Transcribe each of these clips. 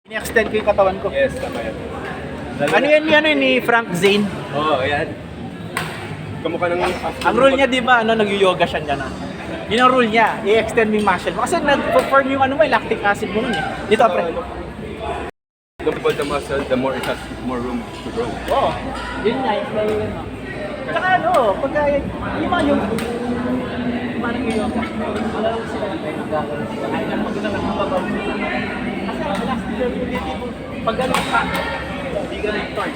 Ini-extend ko yung katawan ko. Yes, tama yan. Ano yan ni Frank Zane? Oo, ayan. Kamukha ng... Ang rule niya, di ba, nag-yoga siya gano'n. Yun ang rule niya, i-extend mo yung muscle mo. Kasi nag-perform yung lactic acid mo nun eh. Dito, pre. The more the muscle, the more it has more room to grow. Oo. Yun nga, yung play yun. Tsaka pagka yung mga yung nag-yoga, wala lang sila nag-gagawin sila. Ay, maganda lang mababaw. Kasi ang last year, pag gano'n ka, hindi gano'n start.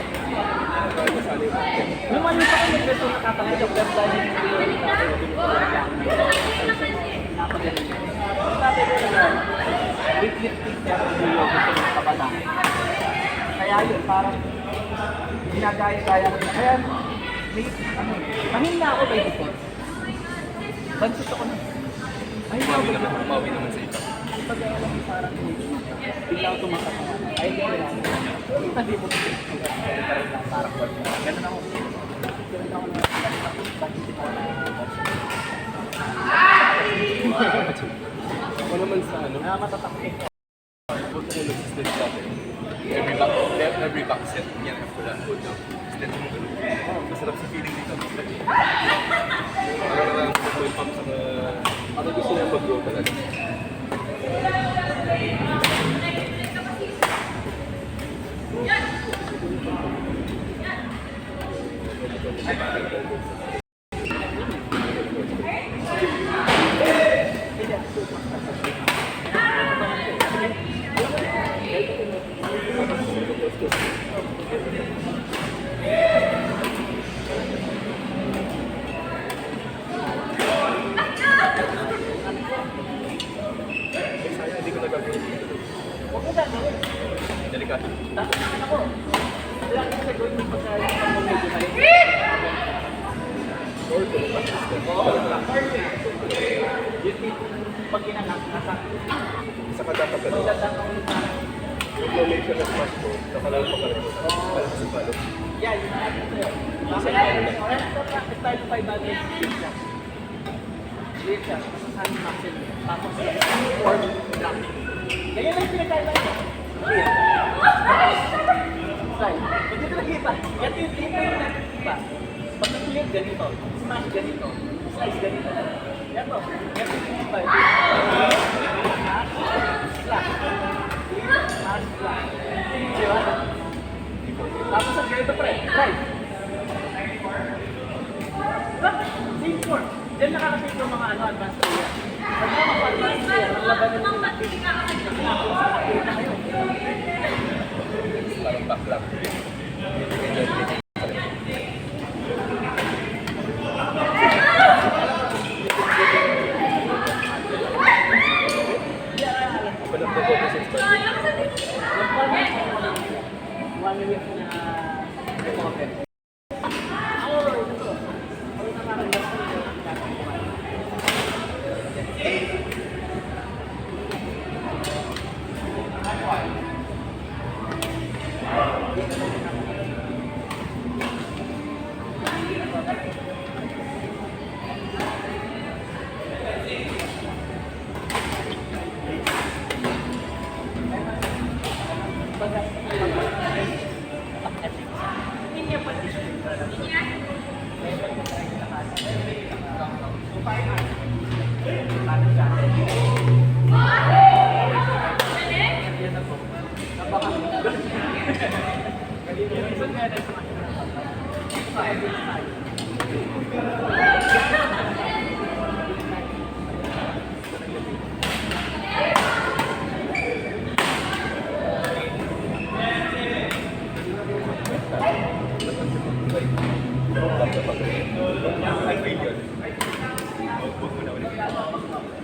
Naman yung pa kung nag-reso nakatangay yung web dahil yung weightlifting siya yung yoga sa mga kabataan. Kaya yun, parang ginagaya-gaya ko na. Kaya, mahina ako by default. Bansit ako na. Ay, Mawi naman sa ito. pag-aalam mo parang bigla ako tumakatawa. Ay, hindi ko lang. Hindi mo parang ganun ako. Ako naman sa Matatakot. huwag ka na mag-step natin. Every back set, yan after that. Step mo ganun. Masarap sa feeling dito. Parang yung pump sa ano gusto niya mag-grow talaga. Sayang, hindi ko nagagawin dito. Huwag mo gagawin. Delikado. Tapos naman ako. Wala ka sa gawin mo pagkain ng medyo maliit. Pag ginanap, nasa Isa ka dapat ano. magandang ang Yung formation ng smash mo, nakalala pa rin. Para sa balot. yeah, yun ang atin sa'yo. Practice tayo ng 500 pizza. Liit siya, masasabi muscle mo. Tapos, or drop. Ganyan lang pinagkaiba niya. Slide. Hindi ko nag-iba. Yan yung nag-iba. Pag nag-clear, ganito. Smash, ganito. Slice, ganito. Yan to. Yan yung nag-iba. Smash, slash. Smash, slash. Diba? Tapos ang ganito pre. Right. Same form. Diyan nakakasip yung mga advanced player. Pag nakaka-advanced player, ang laban nila yung nakakita kayo. Parang backlog. Open up the focus and start. One minute na comment. I feel yun. Huwag mo na ulit.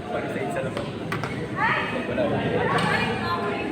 Pag isa-isa naman. Huwag mo na ulit.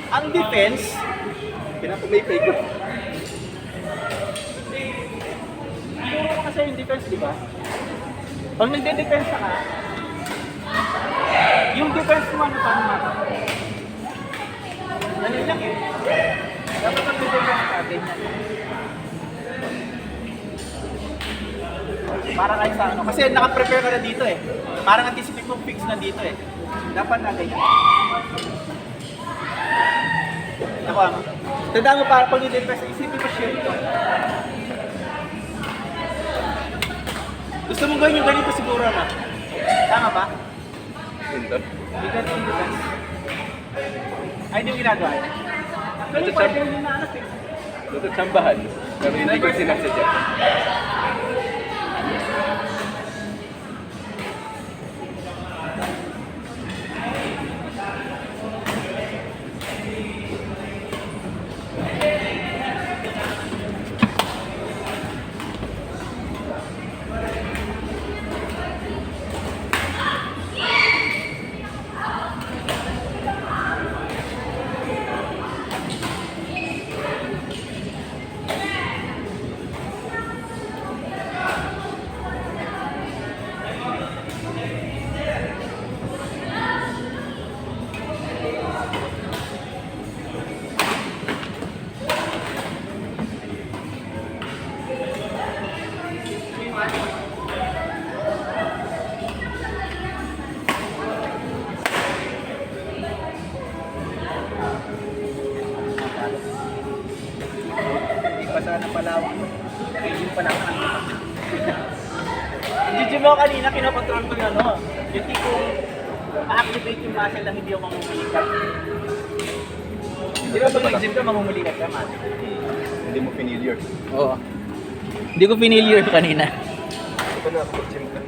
Ang defense, Pinapumipay ko. turo ko kasi yung defense, di ba? Pag nagde-defense ka, yung defense mo ano paano mata? Ano lang eh. Dapat pag nagde-defense ka, ganyan. Para kayo sa ano. Kasi naka-prepare ka na dito eh. Parang anticipate mo fix na dito eh. Dapat na ganyan. Ako ano. Tandaan mo para pag nagde-defense, isipin mo shield ko. Gusto mong gawin yung ganito siguro na. Tama ba? Ito. Hindi ganito yung defense. Ay, hindi yung ginagawa. Actually, pwede yung naanas eh. Tututsambahan. Pero hindi ko sinasadya. Hindi pa sana palawak. Review pa lang. Sabi mo kanina, kinokontrol ko yun, no? Yung tipong ma-activate yung muscle lang hindi yung mamumulikat. Di ba pag mag-gym ka, mamumulikat ka, man? Hindi mo familiar. Oo. Hindi ko pinilier kanina. Gusto ko na kapag-gym ka.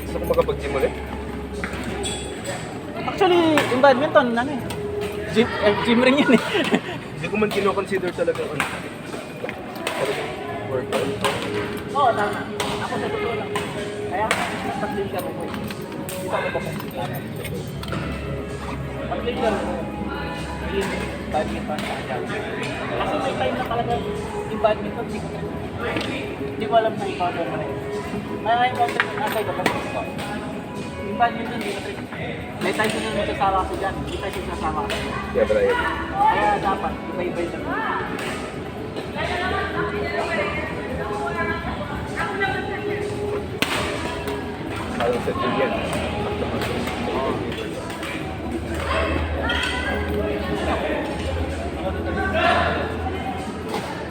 Gusto ko makapag-gym ulit. Actually, yung badminton, ano eh. Gym rin yun eh. Hindi ko man kino-consider talaga ano. Talagang workout. Oo, tama. Ako sa totoo lang. Kaya pag-gym ka mo ko. Hindi pa ako pag-gym. Pag-gym ka mo. Yung badminton sa akin. Kasi may time na talaga yung badminton, hindi ko alam kung ikaw na rin. May encounter yung asay ko, pag-gym ko. Yung badminton, hindi ko rin. May time na magsasawa ko dyan. Hindi tayo sasama ko. Yeah, Brian. Kaya dapat, iba-iba yung Parang set yun yan.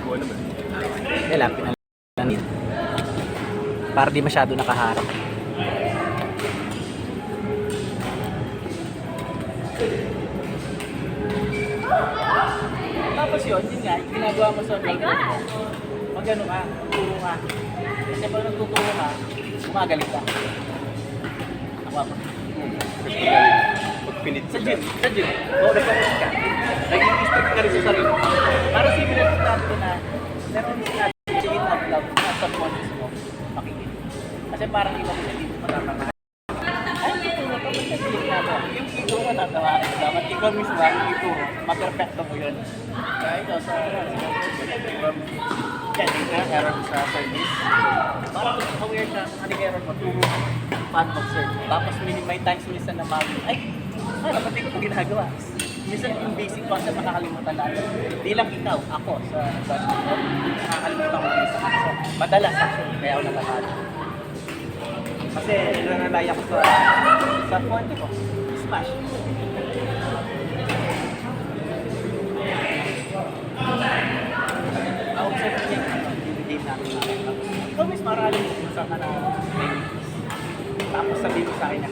Buwan naman. kailangan pinalitan. Para di masyado nakaharap. Tapos yun nga, ginagawa mo sa playground mo. Pag ano ka, turo ka. Kasi pag nagtuturo ka, gumagaling ka. Nakuha mo. Pag pinit Sa gym, oo, nagpapos ka. Nag-i-strict ka rin sa sarili mo. Para similar sa dati na, meron din sinabi, in out loud, na subconscious mo, makikinig. Kasi parang iba ko hindi mo matatamaan. Ay, ituro ka, ba't nag-click na ako? Yung ituro ka tatamaan. Dapat ikaw mismo, yung ituro, maperfecto mo yun. Kaya ito, sa error sa service. Parang aware ka, ano yung error mo, turo ka, paano mag-serve. Tapos may times minsan na ay, dapat hindi ko ito ginagawa. Minsan yung basic concept nakakalimutan natin. Di lang ikaw, ako sa basketball, nakakalimutan ko yung basic. So, madalas actually, kaya ako nakakali. Kasi nananay ako sa puwente ko, smash. Observe niya yung game natin. Ikaw mismo maraming kung ka na tapos sabihin ko sa akin na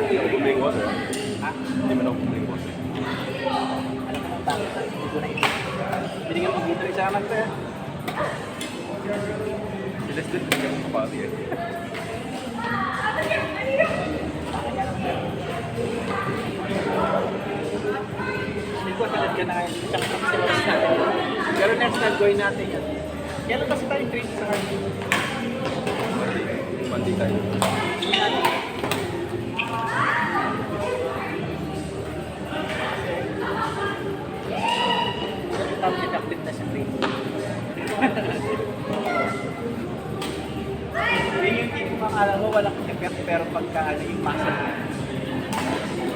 Hindi ako bumling water. ha? Hindi man ako bumling water. Alam mo nang bakit? Hindi ko na ito. Binigyan mo dito rin sa anak ko eh. Si Leslie, binigyan mo kapati eh. Hindi ko agad ka na ngayon. Tsaka sa oras natin. Pero next time, gawin natin yan. Kailan kasi tayo training sa hard? Monday tayo. Tapos effective na siya training. Yun yung tipo mga alam mo, walang effect pero pagka ano yung muscle mo.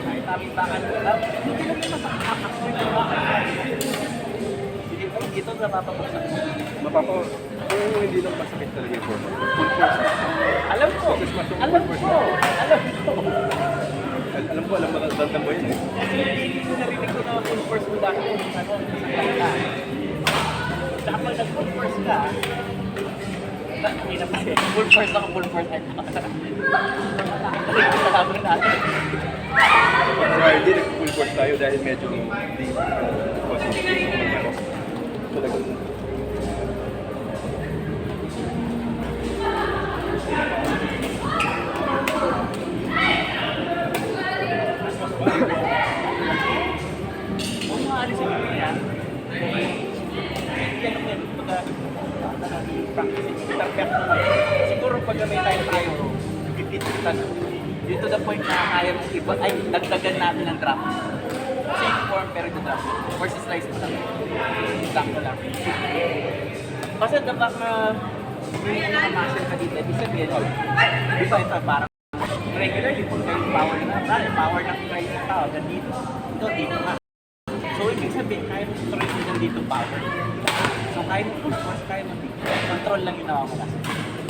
Ay, tabi-bakan mo lang. Hindi lang yung masakit. Hindi ko, ito napapabuksan mo. Kung hindi lang masakit talaga yung form. Full force na. Alam ko, alam mo. Alam mo, nandang mo yun eh. Kasi hindi narinig ko na full force mo dati kung ano, masakit ka. Tsaka pag nag-full force ka, ang hirap kasi. Full force ako, full force ako. Narinig ko sa laban natin. Friday, nag-full force tayo dahil medyo hindi positive ako. Talagang Kung maaari sa mga yan, yan ang practice perfect naman. Siguro pag may tayo, pipititan na. Dito to the point na kaya mong iba, ay dagdagan natin ang drop. Same form pero the drop. First slice mo lang. Drop mo lang. Kasi the back na yung muscle ka dito, ibig sabihin, di ba ito parang regularly, kung kayo power na power ng drive ng tao, ganito. Ito, dito nga. So, ibig sabihin, kaya mo tuloy mo dito power. So, kaya mo push, mas kaya mo dito. Control lang yung nawawala.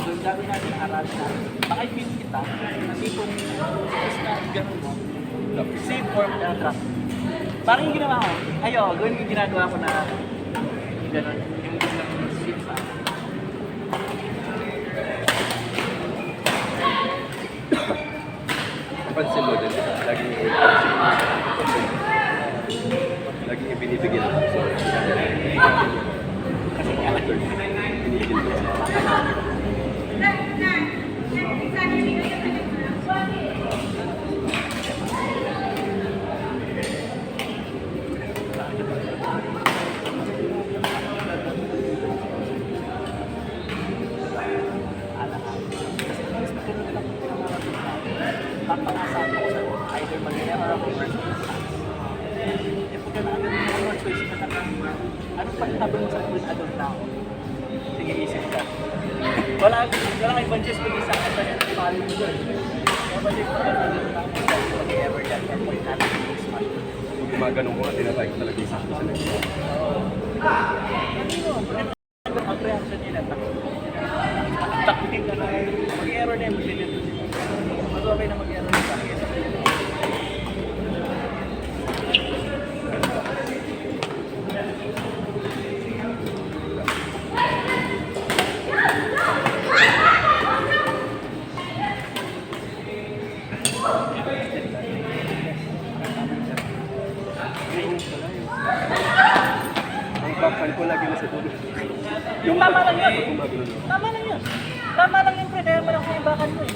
So, yung gagawin natin, aralin natin. Baka i-feel kita, kasi kung push na gano'n mo, same form na drop. Parang yung ginawa ko, gawin yung ginagawa ko na gano'n, yung isang sweep pa. Pansin mo din, laging ibinibigyan ng puso. Kasi nga, Binigil mo. papangasabi ko sa either mag-error ako or eh pagka nakagano'n mo choice ka na anong pagtabon mo sa full adult na ako? Sige, isip ka. Wala ibang choice kundi sa akin na follow mo doon. Mabalik ko na adult na ako sa mag-error yan or point natin yung smart. Kung gumagano'n ko nga, tinatay ko talaga yung sakto sa naging. Ang reaction nila, takutin ka na mag-error na yung maglilito sila. Mas okay na mag-error sa akin. Ang backhan ko lagi na sa dulo. Yung tama lang yun. Gumagano'n ako. Tama lang yun. Tama lang yun, pre. Kaya mo lang sa ibakan mo eh.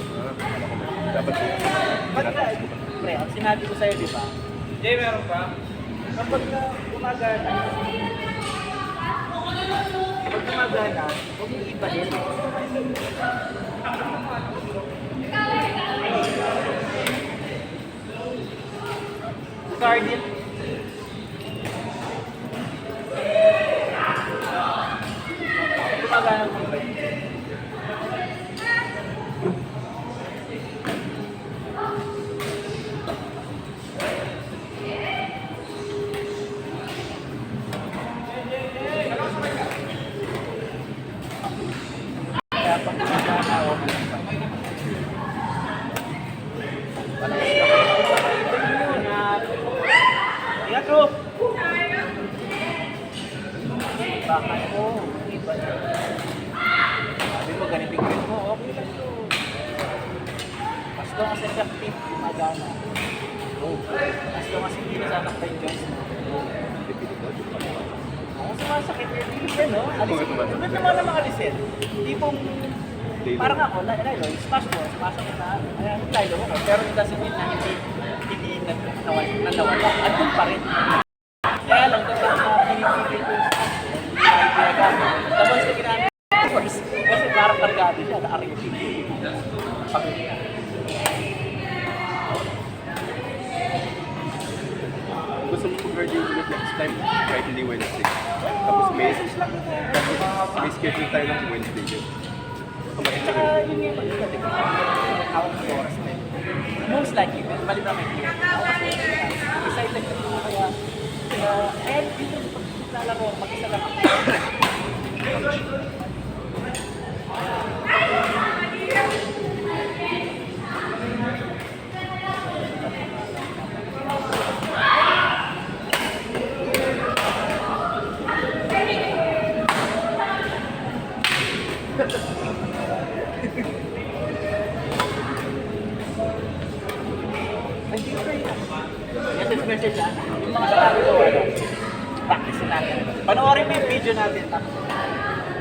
Dapat Pagka, pre, ang sinabi ko sa'yo, di ba? Jay, meron pa? Kapag gumagana, huwag yung iba din. Cardin. Gumagana mo ba yun? Kaya pag gumagana, huwag yung iba. Ingat bro! Bakit mo? Iba na. Sabi mo, ganito yung grade mo, okay lang to. Mas long as effective, gumagana. Mas long as hindi nasasakta yung joints mo. Ang sumasakit yun, yun, no? Alisin. Sunod naman na mga alisin. Tipong, parang ako, smash mo, sumasakit na. Ayan, lilo mo. Pero it doesn't mean na hindi nanawala. Andun pa rin. Kaya lang, ito sa pinipigil ko yung tapos na ginamit kasi parang kargado siya na RFP. gusto mo mag-virgin ulit next time, kahit hindi Wednesday. Tapos may schedule tayo ng Wednesday yun. Kumain Tsaka ka yun yung pag-ikat, hawak ng oras na yun. Most likely, balik na may clear. Ako kasi excited ko ito kaya dito pag lalaro, mag-isa lang ako. Message lang. Yung mga sabi ko, practice natin. Panoorin mo yung video natin. Tapos,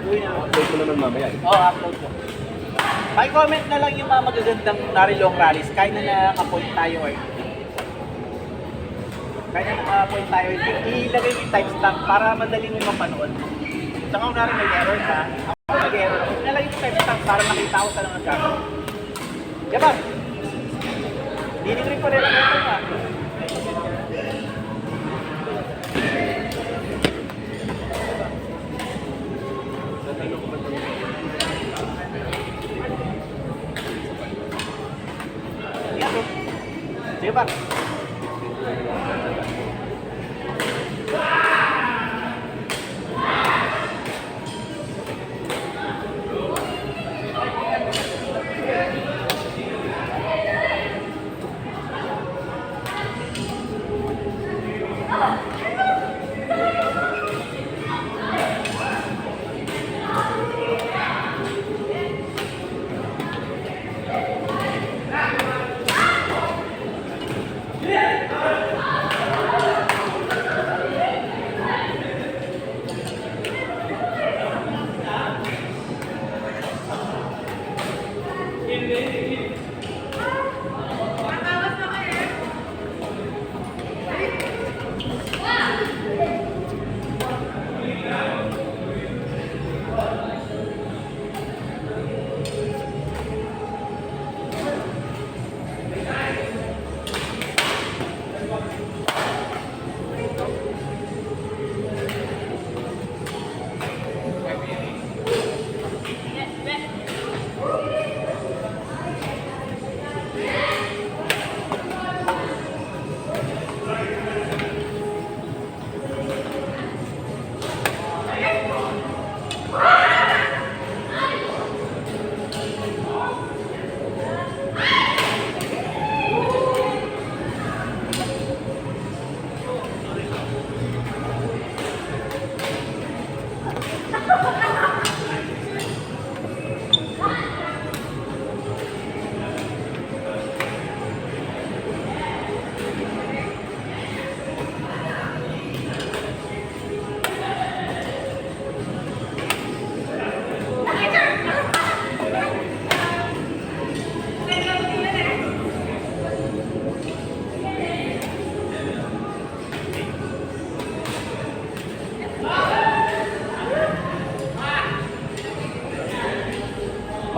gawin na. upload mo naman mamaya. Oo, upload ko. Paki-comment na lang yung mga magagandang narilong rallies. Kahit na naka-point tayo or kahit na naka-point tayo, ilagay yung timestamp para madali mo mapanood. Tsaka kung narin may error ka, ako mag-error. Nalagay yung timestamp para makita ko sa lang ang gagawin. Diba? Hindi rin pa rin ang ito nga. Sige pa.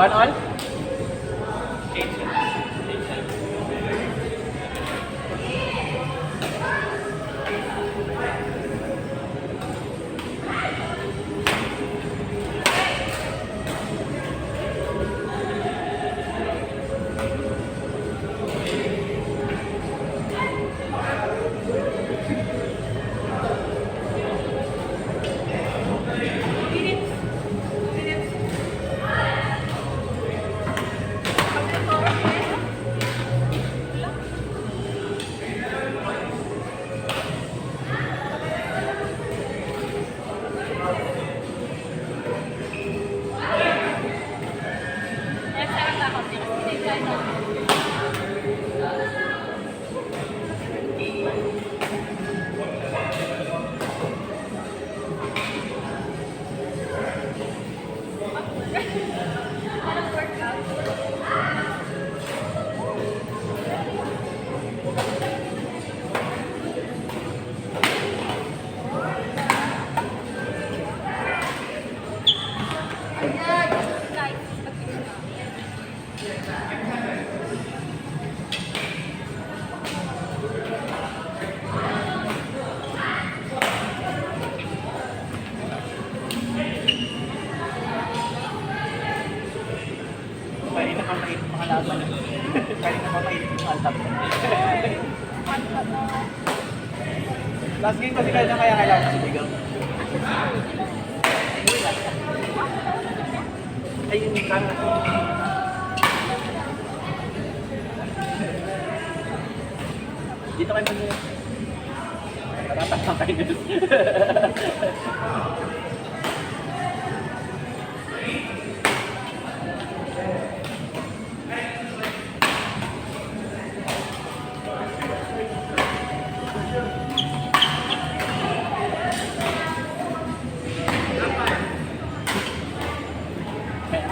One all? Kanina pa mainit mga laban. Kanina pa mainit yung altap. Last game kasi kaya kailangan sumigaw. Ay, yung camera. Dito kayo mag-iit. Natatakang kayo dito.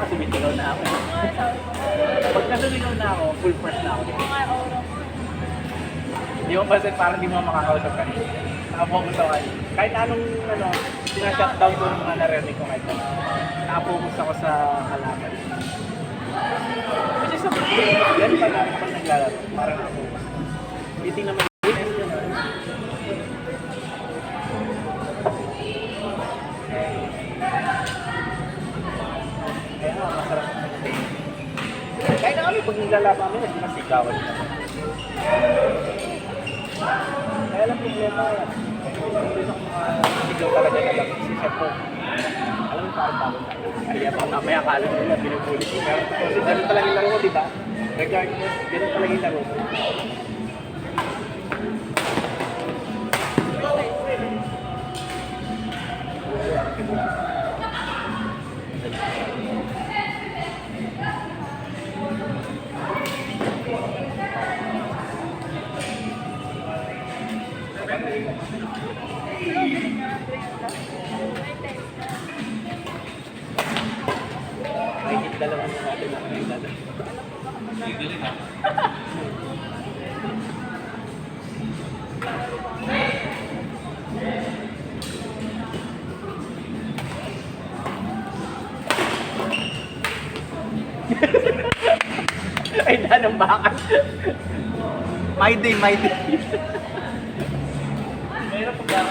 Sumitigaw na ako. Pag nasumigaw na ako, full press na ako. Hindi mo kasi parang hindi mo makakausap ka. Nakapokus ako. Kahit anong sinashutdown ko ng mga narinig ko kahit ano. Nakapokus ako sa halaman. Which is a good thing. Yan pala pag naglalaro. Parang nakapokus. Hindi naman kaya nga, masarap na. Kaya na kami pag naglalaba kami, nagmasigawan kami. problema. Sigaw talaga na lang si Chef Ron. Alam mo parang bago tayo. Kaya baka mamaya akala nila binubulit ko. Pero kasi ganun talaga yung laro ko, di ba? Regardless, ganun talaga yung laro ko. May hit dalawa na natin ako yung dalawa. Ay, danang bakal. My day, my day. Mayroon pag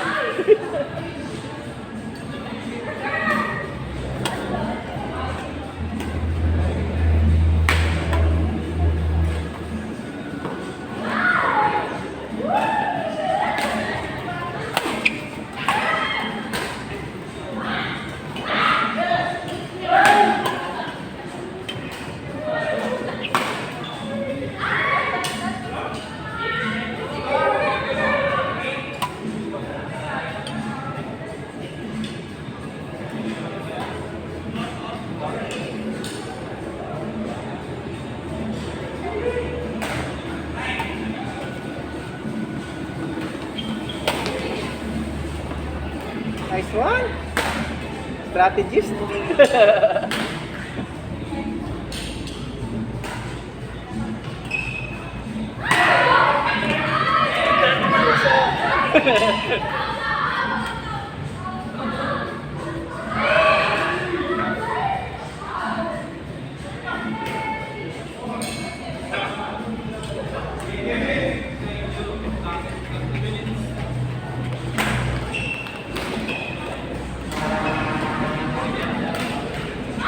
Nice one. Strategist.